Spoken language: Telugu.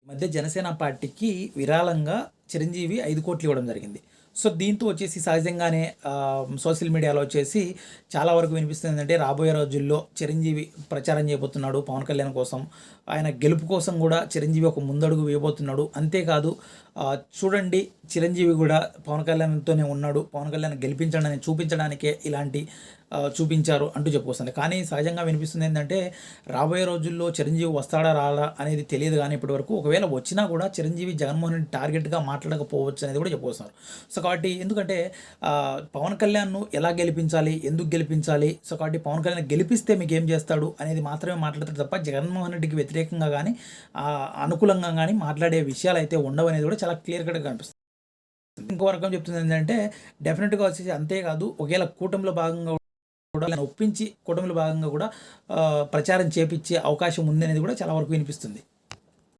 మధ్య జనసేన పార్టీకి విరాళంగా చిరంజీవి 5,00,00,000 ఇవ్వడం జరిగింది. సో, దీంతో వచ్చేసి సహజంగానే సోషల్ మీడియాలో వచ్చేసి చాలా వరకు వినిపిస్తుంది ఏందంటే, రాబోయే రోజుల్లో చిరంజీవి ప్రచారం చేయబోతున్నాడు పవన్ కళ్యాణ్ కోసం. ఆయన గెలుపు కోసం గూడా చిరంజీవి ఒక ముందడుగు వేయబోతున్నాడు. అంతేకాదు చూడండి చిరంజీవి గూడా పవన్ కళ్యాణ్‌తోనే ఉన్నాడు. పవన్ కళ్యాణ్ గెలిపించండి అని చూపించడానికే ఇలాంటి చూపించారు అంటూ చెప్పుకొస్తుంది. కానీ సహజంగా వినిపిస్తుంది ఏందంటే, రాబోయే రోజుల్లో చిరంజీవి వస్తాడా రాడా అనేది తెలియదు గానీ ఇప్పటివరకు. ఒకవేళ వచ్చినా కూడా చిరంజీవి జగన్మోహన్ రెడ్డి టార్గెట్‌గా మాట్లాడకపోవచ్చు అనేది కూడా చెప్పుకొస్తున్నారు. సో, కాబట్టి ఎందుకంటే పవన్ కళ్యాణ్‌ను ఎలా గెలిపించాలి? ఎందుకు గెలిపించాలి? సో, కాబట్టి పవన్ కళ్యాణ్ గెలిపిస్తే మీకేం చేస్తాడు? అనేది మాత్రమే మాట్లాడతారు తప్ప జగన్మోహన్ రెడ్డికి వ్యతిరేకంగా గానీ, అనుకూలంగా గానీ మాట్లాడే విషయాలైతే ఉండవనేది కూడా చాలా క్లియర్ కట్‌గా కనిపిస్తుంది. ఇంకో వర్గం చెప్తుంది ఏంటంటే, డెఫినిట్‌గా వచ్చేసి అంతేకాదు ఒకవేళ కూటమిలో భాగంగా కూడా ఒప్పించి కూటమిలో భాగంగా కూడా ప్రచారం చేపిచ్చే అవకాశం ఉందనేది కూడా చాలా వరకు వినిపిస్తుంది.